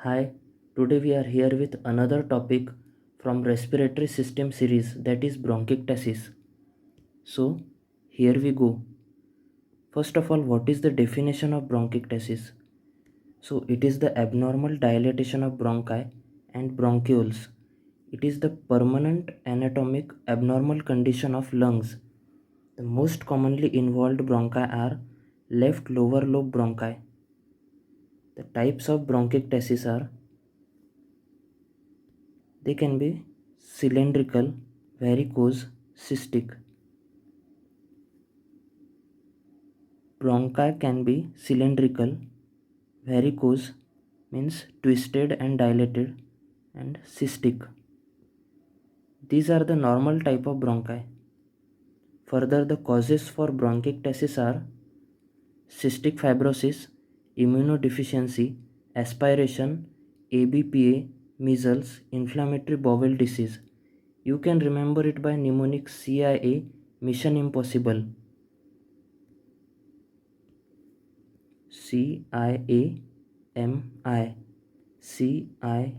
Hi, today we are here with another topic from respiratory system series, that is bronchiectasis. So, here we go. First of all, what is the definition of bronchiectasis? So, it is the abnormal dilatation of bronchi and bronchioles. It is the permanent anatomic abnormal condition of lungs. The most commonly involved bronchi are left lower lobe bronchi. The types of bronchiectasis are: they can be cylindrical, varicose, cystic. Bronchi can be cylindrical, varicose means twisted and dilated, and cystic. These are the normal type of bronchi. Further, the causes for bronchiectasis are cystic fibrosis, immunodeficiency, aspiration, ABPA, measles, inflammatory bowel disease. You can remember it by mnemonic CIA, Mission Impossible. CIAMI, CIAMI.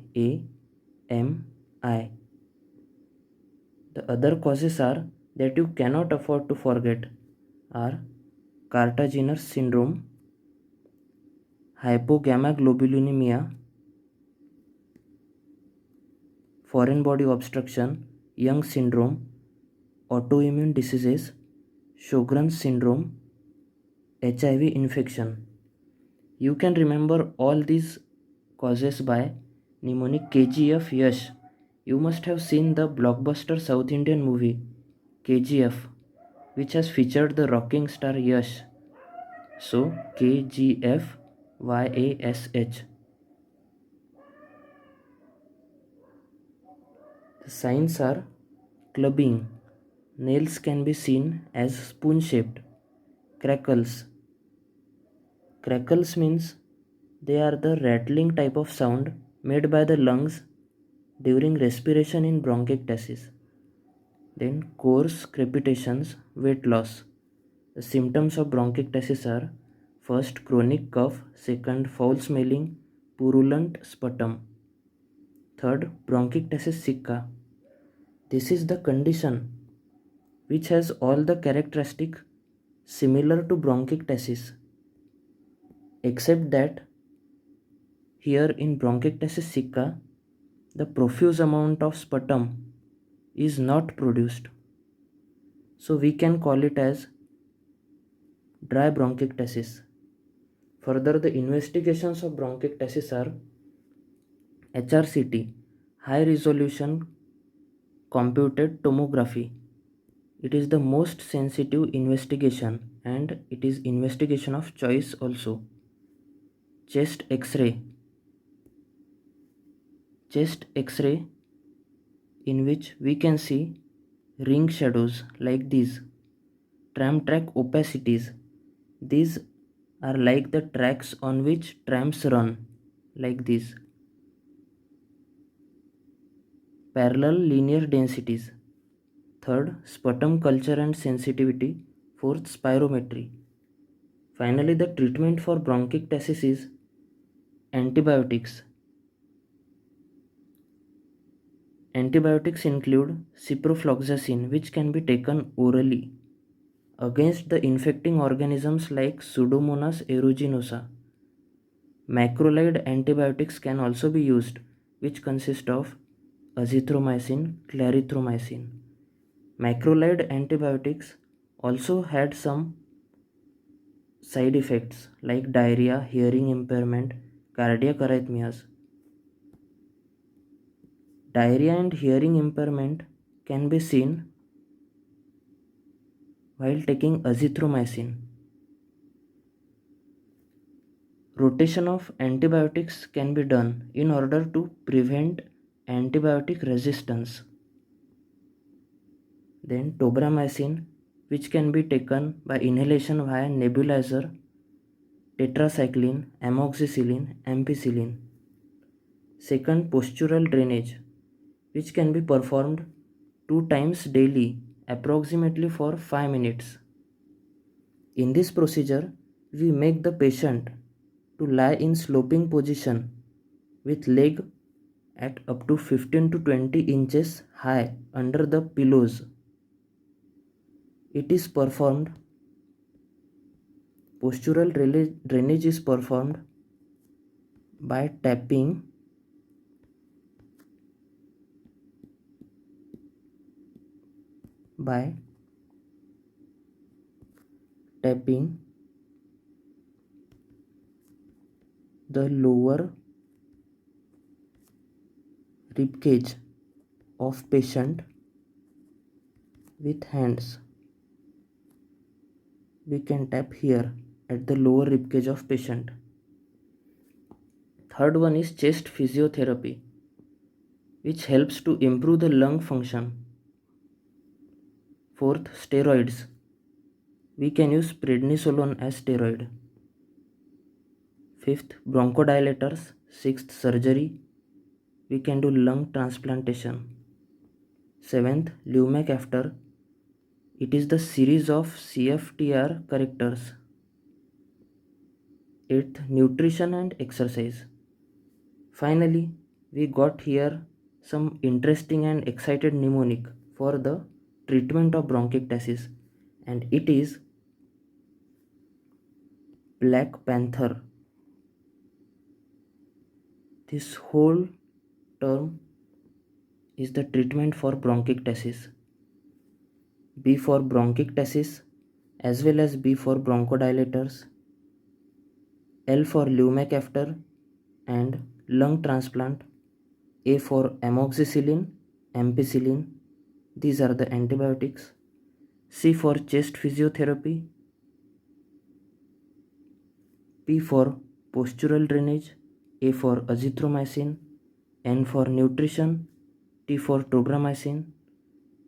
The other causes are that you cannot afford to forget are Cartagener's syndrome, hypogammaglobulinemia, foreign body obstruction, Young syndrome, autoimmune diseases, Sjogren's syndrome, HIV infection. You can remember all these causes by mnemonic KGF Yash. You must have seen the blockbuster South Indian movie KGF, which has featured the rocking star Yash. So KGF YASH. The signs are clubbing. Nails can be seen as spoon shaped. Crackles. Crackles means they are the rattling type of sound made by the lungs during respiration in bronchiectasis. Then coarse crepitations, weight loss. The symptoms of bronchiectasis are: first chronic cough, second foul smelling, purulent sputum, third bronchiectasis sicca. This is the condition which has all the characteristic similar to bronchiectasis, except that here in bronchiectasis sicca the profuse amount of sputum is not produced, so we can call it as dry bronchiectasis. Further, the investigations of bronchiectasis are HRCT, high resolution computed tomography. It is the most sensitive investigation and it is investigation of choice also. Chest X-ray. Chest X-ray, in which we can see ring shadows like these. Tram track opacities. These are like the tracks on which trams run, like this. Parallel linear densities. Third, sputum culture and sensitivity. Fourth, spirometry. Finally, the treatment for bronchiectasis is antibiotics. Antibiotics include ciprofloxacin, which can be taken orally against the infecting organisms like Pseudomonas aeruginosa. Macrolide antibiotics can also be used, which consist of azithromycin, clarithromycin. Macrolide antibiotics also had some side effects like diarrhea, hearing impairment, cardiac arrhythmias. Diarrhea and hearing impairment can be seen while taking azithromycin. Rotation of antibiotics can be done in order to prevent antibiotic resistance. Then tobramycin, which can be taken by inhalation via nebulizer, tetracycline, amoxicillin, ampicillin. Second, postural drainage, which can be performed 2 times daily, approximately for 5 minutes. In this procedure, we make the patient to lie in sloping position with leg at up to 15 to 20 inches high under the pillows. It is performed, postural drainage is performed by tapping the lower rib cage of patient with hands. We can tap here at the lower rib cage of patient. Third one is chest physiotherapy, which helps to improve the lung function. Fourth, steroids. We can use prednisolone as steroid. Fifth, bronchodilators. Sixth, surgery. We can do lung transplantation. Seventh, Leumac after. It is the series of CFTR characters. Eighth, nutrition and exercise. Finally, we got here some interesting and excited mnemonic for the treatment of bronchiectasis, and it is Black Panther. This whole term is the treatment for bronchiectasis. B for bronchiectasis as well as B for bronchodilators, L for Leumac after and lung transplant, A for amoxicillin, ampicillin, these are the antibiotics, C for chest physiotherapy, P for postural drainage, A for azithromycin, N for nutrition, T for tobramycin,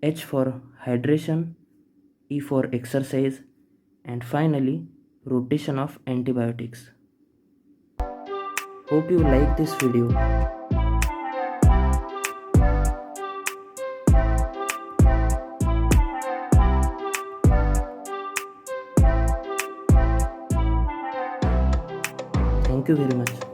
H for hydration, E for exercise, and finally rotation of antibiotics. Hope you like this video. Thank you very much.